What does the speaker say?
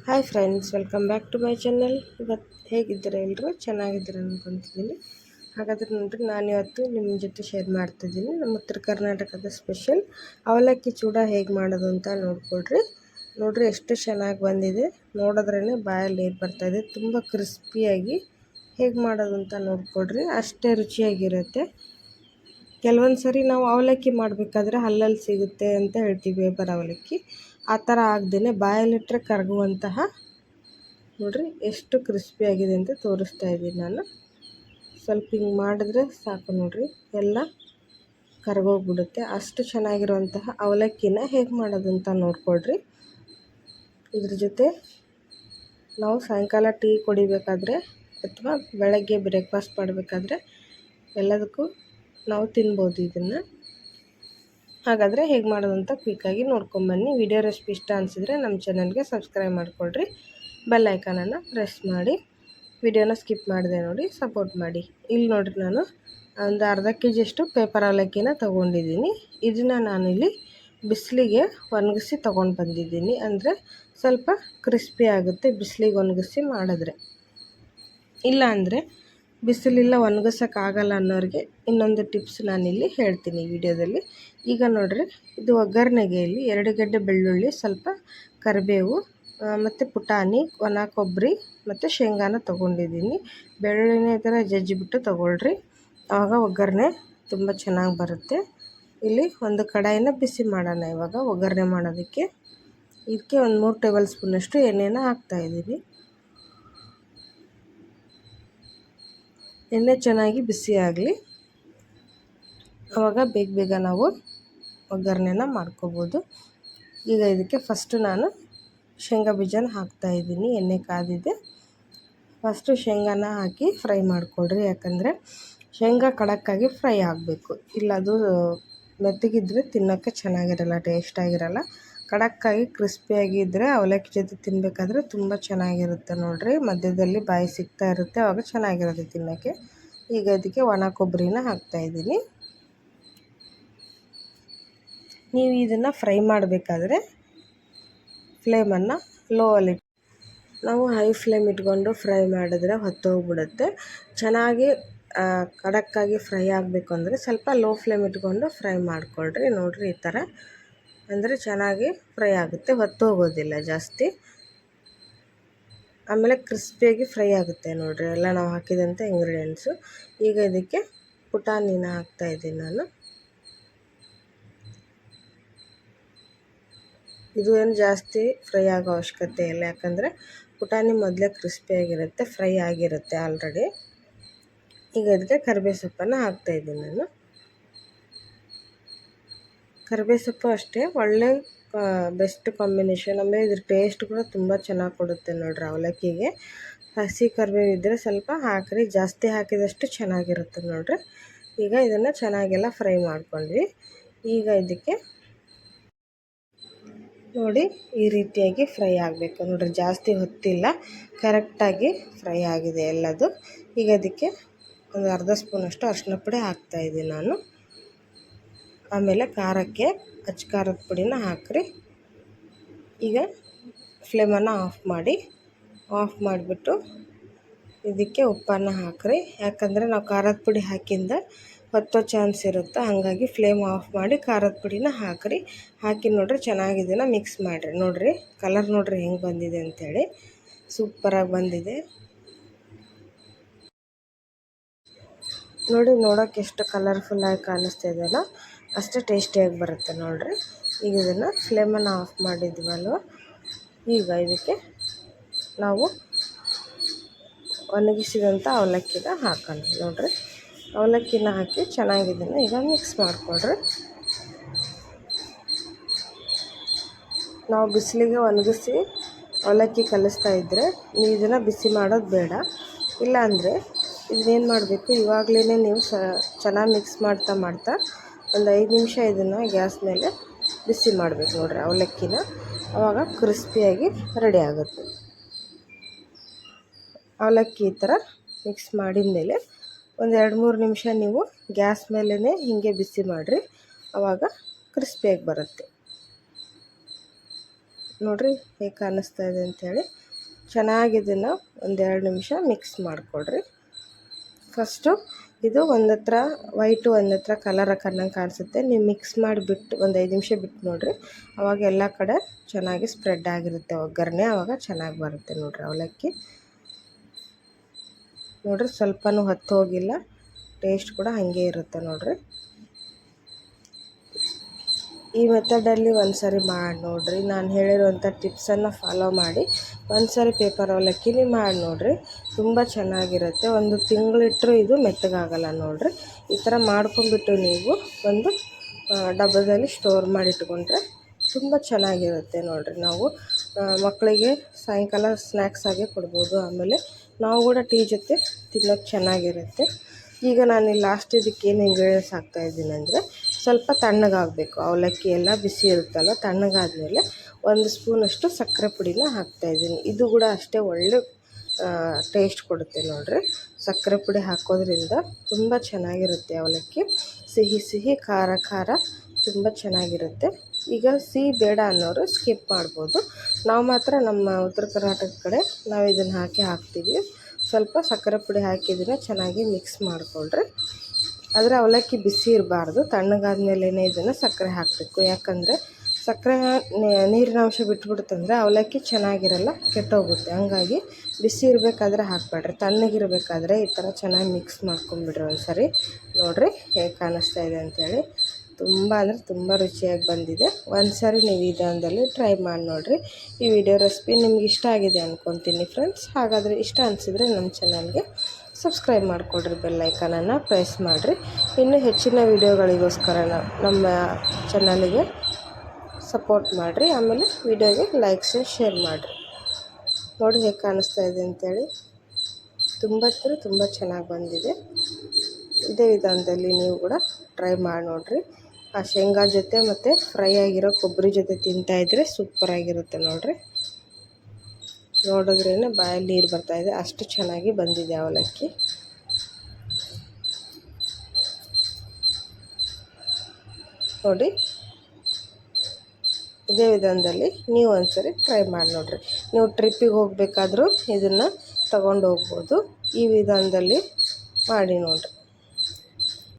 Hi friends, welcome back to my channel. ಇವತ್ತು ಹೇಗಿದ್ದೀರಾ? ಎಲ್ಲರೂ ಚೆನ್ನಾಗಿದ್ದೀರಾ ಅಂದ್ಕೊತಿದ್ದೀನಿ. ಹಾಗಾದರೆ ನೋಡಿರಿ, ನಾನಿವತ್ತು ನಿಮ್ಮ ಜೊತೆ ಶೇರ್ ಮಾಡ್ತಿದ್ದೀನಿ ನಮ್ಮ ಉತ್ತರ ಕರ್ನಾಟಕದ ಸ್ಪೆಷಲ್ ಅವಲಕ್ಕಿ ಚೂಡ ಹೇಗೆ ಮಾಡೋದು ಅಂತ ನೋಡ್ರಿ ಎಷ್ಟು ಚೆನ್ನಾಗಿ ಬಂದಿದೆ. ನೋಡಿದ್ರೇ ಬಾಯಲ್ಲಿ ನೀರು ಬರ್ತಾಯಿದೆ. ತುಂಬ ಕ್ರಿಸ್ಪಿಯಾಗಿ ಹೇಗೆ ಮಾಡೋದು ಅಂತ ನೋಡ್ಕೊಡ್ರಿ. ಅಷ್ಟೇ ರುಚಿಯಾಗಿರುತ್ತೆ. ಕೆಲವೊಂದು ಸರಿ ನಾವು ಅವಲಕ್ಕಿ ಮಾಡಬೇಕಾದ್ರೆ ಹಲ್ಲಲ್ಲಿ ಸಿಗುತ್ತೆ ಅಂತ ಹೇಳ್ತೀವಿ, ವೇಪರ್ ಅವಲಕ್ಕಿ. ಆ ಥರ ಆಗದೇ ಬಾಯಲ್ಲಿಟ್ಟರೆ ಕರಗುವಂತಹ ನೋಡಿರಿ ಎಷ್ಟು ಕ್ರಿಸ್ಪಿಯಾಗಿದೆ ಅಂತ ತೋರಿಸ್ತಾ ಇದ್ದೀನಿ ನಾನು. ಸ್ವಲ್ಪ ಹಿಂಗೆ ಮಾಡಿದ್ರೆ ಸಾಕು ನೋಡಿರಿ, ಎಲ್ಲ ಕರಗೋಗ್ಬಿಡುತ್ತೆ. ಅಷ್ಟು ಚೆನ್ನಾಗಿರುವಂತಹ ಅವಲಕ್ಕಿನ ಹೇಗೆ ಮಾಡೋದು ಅಂತ ನೋಡ್ಕೊಳ್ರಿ. ಇದ್ರ ಜೊತೆ ನಾವು ಸಾಯಂಕಾಲ ಟೀ ಕುಡಿಬೇಕಾದ್ರೆ ಅಥವಾ ಬೆಳಗ್ಗೆ ಬ್ರೇಕ್ಫಾಸ್ಟ್ ಮಾಡಬೇಕಾದ್ರೆ ಎಲ್ಲದಕ್ಕೂ ನಾವು ತಿನ್ಬೋದು ಇದನ್ನು. ಹಾಗಾದರೆ ಹೇಗೆ ಮಾಡೋದು ಅಂತ ಕ್ವಿಕ್ಕಾಗಿ ನೋಡ್ಕೊಂಬನ್ನಿ. ವಿಡಿಯೋ ರೆಸಿಪಿ ಇಷ್ಟ ಅನಿಸಿದರೆ ನಮ್ಮ ಚಾನಲ್ಗೆ ಸಬ್ಸ್ಕ್ರೈಬ್ ಮಾಡಿಕೊಳ್ರಿ. ಬೆಲ್ ಐಕಾನನ್ನು ಪ್ರೆಸ್ ಮಾಡಿ ವಿಡಿಯೋನ ಸ್ಕಿಪ್ ಮಾಡಿದೆ ನೋಡಿ, ಸಪೋರ್ಟ್ ಮಾಡಿ. ಇಲ್ಲಿ ನೋಡಿರಿ, ನಾನು ಒಂದು ಅರ್ಧ ಕೆ ಜಿಯಷ್ಟು ಪೇಪರ್ ಅವಲಕ್ಕಿನ ತೊಗೊಂಡಿದ್ದೀನಿ. ಇದನ್ನು ನಾನಿಲ್ಲಿ ಬಿಸಿಲಿಗೆ ಒಣಗಿಸಿ ತೊಗೊಂಡು ಬಂದಿದ್ದೀನಿ. ಅಂದರೆ ಸ್ವಲ್ಪ ಕ್ರಿಸ್ಪಿ ಆಗುತ್ತೆ ಬಿಸಿಲಿಗೆ ಒಣಗಿಸಿ ಮಾಡಿದ್ರೆ. ಇಲ್ಲ ಅಂದರೆ ಬಿಸಿಲಿಲ್ಲ ಒಣಗಿಸೋಕ್ಕಾಗಲ್ಲ ಅನ್ನೋರಿಗೆ ಇನ್ನೊಂದು ಟಿಪ್ಸ್ ನಾನಿಲ್ಲಿ ಹೇಳ್ತೀನಿ ವಿಡಿಯೋದಲ್ಲಿ. ಈಗ ನೋಡಿರಿ, ಇದು ಒಗ್ಗರಣೆಗೆ ಇಲ್ಲಿ 2 ಗಡ್ಡೆ ಬೆಳ್ಳುಳ್ಳಿ, ಸ್ವಲ್ಪ ಕರಿಬೇವು ಮತ್ತು ಪುಟಾಣಿ, ಒಣ ಕೊಬ್ಬರಿ ಮತ್ತು ಶೇಂಗಾನ ತೊಗೊಂಡಿದ್ದೀನಿ. ಬೆಳ್ಳುಳ್ಳಿನ ಈ ಥರ ಜಜ್ಜಿಬಿಟ್ಟು ತೊಗೊಳ್ರಿ, ಆವಾಗ ಒಗ್ಗರಣೆ ತುಂಬ ಚೆನ್ನಾಗಿ ಬರುತ್ತೆ. ಇಲ್ಲಿ ಒಂದು ಕಡಾಯಿನ ಬಿಸಿ ಮಾಡೋಣ. ಇವಾಗ ಒಗ್ಗರಣೆ ಮಾಡೋದಕ್ಕೆ ಇದಕ್ಕೆ ಒಂದು 3 ಟೇಬಲ್ ಸ್ಪೂನಷ್ಟು ಎಣ್ಣೆನ ಹಾಕ್ತಾಯಿದ್ದೀನಿ. ಎಣ್ಣೆ ಚೆನ್ನಾಗಿ ಬಿಸಿ ಆಗಲಿ, ಆವಾಗ ಬೇಗ ನಾವು ಒಗ್ಗರಣೆನ ಮಾಡ್ಕೋಬೋದು. ಈಗ ಇದಕ್ಕೆ ಫಸ್ಟು ನಾನು ಶೇಂಗಾ ಬೀಜನ ಹಾಕ್ತಾಯಿದ್ದೀನಿ. ಎಣ್ಣೆ ಕಾದಿದೆ. ಫಸ್ಟು ಶೇಂಗಾನ ಹಾಕಿ ಫ್ರೈ ಮಾಡಿಕೊಡ್ರಿ, ಯಾಕಂದರೆ ಶೇಂಗಾ ಖಡಕ್ಕಾಗಿ ಫ್ರೈ ಆಗಬೇಕು. ಇಲ್ಲ ಅದು ಮೆತ್ತಗಿದ್ರೆ ತಿನ್ನೋಕ್ಕೆ ಚೆನ್ನಾಗಿರಲ್ಲ, ಟೇಸ್ಟಾಗಿರಲ್ಲ. ಖಡಕ್ಕಾಗಿ ಕ್ರಿಸ್ಪಿಯಾಗಿದ್ದರೆ ಅವಲಕ್ಕಿ ಜೊತೆ ತಿನ್ನಬೇಕಾದ್ರೆ ತುಂಬ ಚೆನ್ನಾಗಿರುತ್ತೆ ನೋಡಿರಿ. ಮಧ್ಯದಲ್ಲಿ ಬಾಯಿ ಸಿಗ್ತಾ ಇರುತ್ತೆ, ಆವಾಗ ಚೆನ್ನಾಗಿರುತ್ತೆ ತಿನ್ನೋಕ್ಕೆ. ಈಗ ಇದಕ್ಕೆ ಒಣ ಕೊಬ್ಬರಿನ ಹಾಕ್ತಾಯಿದ್ದೀನಿ. ನೀವು ಇದನ್ನು ಫ್ರೈ ಮಾಡಬೇಕಾದ್ರೆ ಫ್ಲೇಮನ್ನು ಲೋವಲ್ಲಿ, ನಾವು ಹೈ ಫ್ಲೇಮ್ ಇಟ್ಕೊಂಡು ಫ್ರೈ ಮಾಡಿದ್ರೆ ಹೊತ್ತೋಗ್ಬಿಡುತ್ತೆ. ಚೆನ್ನಾಗಿ ಖಡಕ್ಕಾಗಿ ಫ್ರೈ ಆಗಬೇಕು ಅಂದರೆ ಸ್ವಲ್ಪ ಲೋ ಫ್ಲೇಮ್ ಇಟ್ಕೊಂಡು ಫ್ರೈ ಮಾಡಿಕೊಳ್ರಿ. ನೋಡಿರಿ, ಈ ಥರ ಅಂದರೆ ಚೆನ್ನಾಗಿ ಫ್ರೈ ಆಗುತ್ತೆ, ಹೊತ್ತೋಗೋದಿಲ್ಲ ಜಾಸ್ತಿ. ಆಮೇಲೆ ಕ್ರಿಸ್ಪಿಯಾಗಿ ಫ್ರೈ ಆಗುತ್ತೆ ನೋಡಿರಿ ಎಲ್ಲ ನಾವು ಹಾಕಿದಂಥ ಇಂಗ್ರೀಡಿಯೆಂಟ್ಸು. ಈಗ ಇದಕ್ಕೆ ಪುಟಾಣಿನ ಹಾಕ್ತಾಯಿದ್ದೀನಿ ನಾನು. ಇದು ಏನು ಜಾಸ್ತಿ ಫ್ರೈ ಆಗೋ ಅವಶ್ಯಕತೆ ಇಲ್ಲ, ಯಾಕಂದರೆ ಪುಟಾಣಿ ಮೊದಲೇ ಕ್ರಿಸ್ಪಿಯಾಗಿರುತ್ತೆ, ಫ್ರೈ ಆಗಿರುತ್ತೆ ಆಲ್ರೆಡಿ. ಈಗ ಇದಕ್ಕೆ ಕರಿಬೇವು ಸೊಪ್ಪನ್ನು ಹಾಕ್ತಾಯಿದ್ದೀನಿ ನಾನು. ಕರಿಬೇವು ಸೊಪ್ಪು ಅಷ್ಟೇ ಒಳ್ಳೆ ಬೆಸ್ಟ್ ಕಾಂಬಿನೇಷನ್. ಆಮೇಲೆ ಇದ್ರ ಟೇಸ್ಟ್ ಕೂಡ ತುಂಬ ಚೆನ್ನಾಗಿ ಕೊಡುತ್ತೆ ನೋಡಿರಿ ಅವಲಕ್ಕಿಗೆ. ಹಸಿ ಕರಿಬೇವು ಇದ್ದರೆ ಸ್ವಲ್ಪ ಹಾಕಿರಿ, ಜಾಸ್ತಿ ಹಾಕಿದಷ್ಟು ಚೆನ್ನಾಗಿರುತ್ತೆ ನೋಡಿರಿ. ಈಗ ಇದನ್ನು ಚೆನ್ನಾಗೆಲ್ಲ ಫ್ರೈ ಮಾಡ್ಕೊಂಡ್ವಿ. ಈಗ ಇದಕ್ಕೆ ನೋಡಿ ಈ ರೀತಿಯಾಗಿ ಫ್ರೈ ಆಗಬೇಕು ನೋಡಿರಿ, ಜಾಸ್ತಿ ಹೊತ್ತಿಲ್ಲ, ಕರೆಕ್ಟಾಗಿ ಫ್ರೈ ಆಗಿದೆ ಎಲ್ಲದು. ಈಗ ಅದಕ್ಕೆ ಒಂದು ಅರ್ಧ ಸ್ಪೂನಷ್ಟು ಅರಿಶಿನ ಪುಡಿ ಹಾಕ್ತಾಯಿದ್ದೀನಿ ನಾನು. ಆಮೇಲೆ ಖಾರಕ್ಕೆ ಅಚ್ಚ ಖಾರದ ಪುಡಿನ ಹಾಕಿರಿ. ಈಗ ಫ್ಲೇಮನ್ನು ಆಫ್ ಮಾಡಿಬಿಟ್ಟು ಇದಕ್ಕೆ ಉಪ್ಪನ್ನು ಹಾಕಿರಿ, ಯಾಕಂದರೆ ನಾವು ಖಾರದ ಪುಡಿ ಹಾಕಿಂದ ಹೊತ್ತೋ ಚಾನ್ಸ್ ಇರುತ್ತೆ. ಹಾಗಾಗಿ ಫ್ಲೇಮ್ ಆಫ್ ಮಾಡಿ ಖಾರದ ಪುಡಿನ ಹಾಕಿರಿ. ಹಾಕಿ ನೋಡಿರಿ ಚೆನ್ನಾಗಿದೆಯಾ ಮಿಕ್ಸ್ ಮಾಡಿರಿ. ನೋಡಿರಿ ಕಲರ್ ನೋಡಿರಿ ಹೆಂಗೆ ಬಂದಿದೆ ಅಂಥೇಳಿ, ಸೂಪರಾಗಿ ಬಂದಿದೆ ನೋಡಿ. ನೋಡೋಕ್ಕೆ ಎಷ್ಟು ಕಲರ್ಫುಲ್ಲಾಗಿ ಕಾಣಿಸ್ತಾ ಇದೆಯಲ್ಲ, ಅಷ್ಟೇ ಟೇಸ್ಟಿಯಾಗಿ ಬರುತ್ತೆ ನೋಡಿರಿ. ಈಗ ಇದನ್ನು ಫ್ಲೇಮನ್ನು ಆಫ್ ಮಾಡಿದ್ವಲ್ವ, ಈಗ ಇದಕ್ಕೆ ನಾವು ಒಣಗಿಸಿದಂಥ ಅವಲಕ್ಕಿನ ಹಾಕೋಣ ನೋಡಿರಿ. ಅವಲಕ್ಕಿನ ಹಾಕಿ ಚೆನ್ನಾಗಿದ್ದನ್ನು ಈಗ ಮಿಕ್ಸ್ ಮಾಡಿಕೊಡ್ರಿ. ನಾವು ಬಿಸಿಲಿಗೆ ಒಣಗಿಸಿ ಅವಲಕ್ಕಿ ಕಲಿಸ್ತಾ ಇದ್ದರೆ ನೀವು ಇದನ್ನು ಬಿಸಿ ಮಾಡೋದು ಬೇಡ. ಇಲ್ಲಾಂದರೆ ಇದನ್ನೇನು ಮಾಡಬೇಕು, ಇವಾಗಲೇ ನೀವು ಚೆನ್ನಾಗಿ ಮಿಕ್ಸ್ ಮಾಡ್ತಾ ಒಂದು 5 ನಿಮಿಷ ಇದನ್ನು ಗ್ಯಾಸ್ ಮೇಲೆ ಬಿಸಿ ಮಾಡಬೇಕು ನೋಡಿರಿ ಅವಲಕ್ಕಿನ. ಆವಾಗ ಕ್ರಿಸ್ಪಿಯಾಗಿ ರೆಡಿ ಆಗುತ್ತೆ. ಅವಲಕ್ಕಿ ಈ ಥರ ಮಿಕ್ಸ್ ಮಾಡಿದ ಮೇಲೆ ಒಂದು 2-3 ನಿಮಿಷ ನೀವು ಗ್ಯಾಸ್ ಮೇಲೇ ಹೀಗೆ ಬಿಸಿ ಮಾಡಿರಿ, ಆವಾಗ ಕ್ರಿಸ್ಪಿಯಾಗಿ ಬರುತ್ತೆ. ನೋಡಿರಿ ಹೇಗೆ ಕಾಣಿಸ್ತಾ ಇದೆ ಅಂಥೇಳಿ. ಚೆನ್ನಾಗಿ ಇದನ್ನು 1-2 ನಿಮಿಷ ಮಿಕ್ಸ್ ಮಾಡಿಕೊಡ್ರಿ. ಫಸ್ಟು ಇದು ಒಂದು ಹತ್ರ ವೈಟು ಒಂದು ಹತ್ರ ಕಲರ್ ಹಾಕಂಗೆ ಕಾಣಿಸುತ್ತೆ. ನೀವು ಮಿಕ್ಸ್ ಮಾಡಿಬಿಟ್ಟು ಒಂದು 5 ನಿಮಿಷ ಬಿಟ್ಟು ನೋಡಿರಿ, ಆವಾಗ ಎಲ್ಲ ಕಡೆ ಚೆನ್ನಾಗಿ ಸ್ಪ್ರೆಡ್ ಆಗಿರುತ್ತೆ ಒಗ್ಗರಣೆ, ಆವಾಗ ಚೆನ್ನಾಗಿ ಬರುತ್ತೆ ನೋಡಿರಿ ಅವಲಕ್ಕಿ. ನೋಡಿರಿ ಸ್ವಲ್ಪನೂ ಹತ್ತು ಹೋಗಿಲ್ಲ, ಟೇಸ್ಟ್ ಕೂಡ ಹಾಗೆ ಇರುತ್ತೆ ನೋಡಿರಿ. ಈ ಮೆಥಡಲ್ಲಿ ಒಂದು ಸಾರಿ ಮಾಡಿ ನೋಡಿರಿ. ನಾನು ಹೇಳಿರುವಂಥ ಟಿಪ್ಸನ್ನು ಫಾಲೋ ಮಾಡಿ ಒಂದು ಸಾರಿ ಪೇಪರ್ ಅವಲಕ್ಕಿನಿ ಮಾಡಿ ನೋಡಿರಿ, ತುಂಬ ಚೆನ್ನಾಗಿರುತ್ತೆ. ಒಂದು ತಿಂಗಳಿಟ್ಟರು ಇದು ಮೆತ್ತಗಾಗಲ್ಲ ನೋಡಿರಿ. ಈ ಥರ ಮಾಡ್ಕೊಂಡ್ಬಿಟ್ಟು ನೀವು ಒಂದು ಡಬ್ಬದಲ್ಲಿ ಸ್ಟೋರ್ ಮಾಡಿಟ್ಕೊಂಡ್ರೆ ತುಂಬ ಚೆನ್ನಾಗಿರುತ್ತೆ ನೋಡಿರಿ. ನಾವು ಮಕ್ಕಳಿಗೆ ಸಾಯಂಕಾಲ ಸ್ನ್ಯಾಕ್ಸ್ ಆಗಿ ಕೊಡ್ಬೋದು, ಆಮೇಲೆ ನಾವು ಕೂಡ ಟೀ ಜೊತೆ ತಿನ್ನೋದು ಚೆನ್ನಾಗಿರುತ್ತೆ. ಈಗ ನಾನು ಲಾಸ್ಟ್ ಇದಕ್ಕೆ ಏನು ಇಂಗ್ರೀಡಿಯೆಂಟ್ಸ್ ಹಾಕ್ತಾಯಿದ್ದೀನಿ ಅಂದರೆ, ಸ್ವಲ್ಪ ತಣ್ಣಗಾಗಬೇಕು ಅವಲಕ್ಕಿ ಎಲ್ಲ ಬಿಸಿ ಇರುತ್ತಲ್ಲ, ತಣ್ಣಗಾದ್ಮೇಲೆ 1 ಸ್ಪೂನಷ್ಟು ಸಕ್ಕರೆ ಪುಡಿನ ಹಾಕ್ತಾಯಿದ್ದೀನಿ. ಇದು ಕೂಡ ಅಷ್ಟೇ ಒಳ್ಳೆ ಟೇಸ್ಟ್ ಕೊಡುತ್ತೆ ನೋಡಿರಿ. ಸಕ್ಕರೆ ಪುಡಿ ಹಾಕೋದ್ರಿಂದ ತುಂಬ ಚೆನ್ನಾಗಿರುತ್ತೆ ಅವಲಕ್ಕಿ, ಸಿಹಿ ಸಿಹಿ ಖಾರ ಖಾರ ತುಂಬ ಚೆನ್ನಾಗಿರುತ್ತೆ. ಈಗ ಸಿಹಿ ಬೇಡ ಅನ್ನೋರು ಸ್ಕಿಪ್ ಮಾಡ್ಬೋದು. ನಾವು ಮಾತ್ರ ನಮ್ಮ ಉತ್ತರ ಕರ್ನಾಟಕ ಕಡೆ ನಾವು ಇದನ್ನು ಹಾಕ್ತೀವಿ. ಸ್ವಲ್ಪ ಸಕ್ಕರೆ ಪುಡಿ ಹಾಕಿದ್ರೆ ಚೆನ್ನಾಗಿ ಮಿಕ್ಸ್ ಮಾಡಿಕೊಂಡ್ರೆ, ಆದರೆ ಅವಲಕ್ಕಿ ಬಿಸಿ ಇರಬಾರ್ದು, ತಣ್ಣಗಾದ್ಮೇಲೆ ಇದನ್ನು ಸಕ್ಕರೆ ಹಾಕಬೇಕು. ಯಾಕಂದರೆ ಸಕ್ಕರೆ ನೀರಿನ ಅಂಶ ಬಿಟ್ಬಿಡುತ್ತಂದರೆ ಅವಲಕ್ಕಿ ಚೆನ್ನಾಗಿರಲ್ಲ, ಕೆಟ್ಟೋಗುತ್ತೆ. ಹಂಗಾಗಿ ಬಿಸಿ ಇರಬೇಕಾದ್ರೆ ಹಾಕಬೇಡ್ರಿ, ತಣ್ಣಗಿರಬೇಕಾದ್ರೆ ಈ ಥರ ಚೆನ್ನಾಗಿ ಮಿಕ್ಸ್ ಮಾಡ್ಕೊಂಬಿಡ್ರಿ ಒಂದು ಸರಿ. ನೋಡಿರಿ ಹೇಗೆ ಕಾಣಿಸ್ತಾ ಇದೆ ಅಂಥೇಳಿ. ತುಂಬ ಅಂದರೆ ತುಂಬ ರುಚಿಯಾಗಿ ಬಂದಿದೆ. ಒಂದು ಸಾರಿ ನೀವು ವಿಧಾನದಲ್ಲಿ ಟ್ರೈ ಮಾಡಿ ನೋಡಿರಿ. ಈ ವಿಡಿಯೋ ರೆಸಿಪಿ ನಿಮ್ಗೆ ಇಷ್ಟ ಆಗಿದೆ ಅಂದ್ಕೊತೀನಿ ಫ್ರೆಂಡ್ಸ್. ಹಾಗಾದರೆ ಇಷ್ಟ ಅನಿಸಿದರೆ ನಮ್ಮ ಚಾನಲ್ಗೆ ಸಬ್ಸ್ಕ್ರೈಬ್ ಮಾಡಿಕೊಡ್ರಿ, ಬೆಲ್ ಐಕಾನನ್ನು ಪ್ರೆಸ್ ಮಾಡಿರಿ. ಇನ್ನೂ ಹೆಚ್ಚಿನ ವಿಡಿಯೋಗಳಿಗೋಸ್ಕರ ನಮ್ಮ ಚಾನಲಿಗೆ ಸಪೋರ್ಟ್ ಮಾಡಿರಿ. ಆಮೇಲೆ ವಿಡಿಯೋಗೆ ಲೈಕ್ಸ್ ಶೇರ್ ಮಾಡಿರಿ. ನೋಡಿ ಹೇಗೆ ಕಾಣಿಸ್ತಾ ಇದೆ ಅಂಥೇಳಿ. ತುಂಬ ಚೆನ್ನಾಗಿ ಬಂದಿದೆ. ಇದೇ ವಿಧಾನದಲ್ಲಿ ನೀವು ಕೂಡ ಟ್ರೈ ಮಾಡಿ ನೋಡಿರಿ. ಆ ಶೇಂಗಾ ಜೊತೆ ಮತ್ತು ಫ್ರೈ ಆಗಿರೋ ಕೊಬ್ಬರಿ ಜೊತೆ ತಿಂತಾಯಿದ್ರೆ ಸೂಪರಾಗಿರುತ್ತೆ ನೋಡಿರಿ. ನೋಡಿದ್ರೇ ಬಾಯಲ್ಲಿ ನೀರು ಬರ್ತಾಯಿದೆ, ಅಷ್ಟು ಚೆನ್ನಾಗಿ ಬಂದಿದೆ ಅವಲಕ್ಕಿ. ನೋಡಿ ಇದೇ ವಿಧಾನದಲ್ಲಿ ನೀವು ಒಂದ್ಸರಿ ಟ್ರೈ ಮಾಡಿ ನೋಡಿರಿ. ನೀವು ಟ್ರಿಪ್ಪಿಗೆ ಹೋಗಬೇಕಾದ್ರೂ ಇದನ್ನು ತಗೊಂಡು ಹೋಗ್ಬೋದು. ಈ ವಿಧಾನದಲ್ಲಿ ಮಾಡಿ ನೋಡಿರಿ.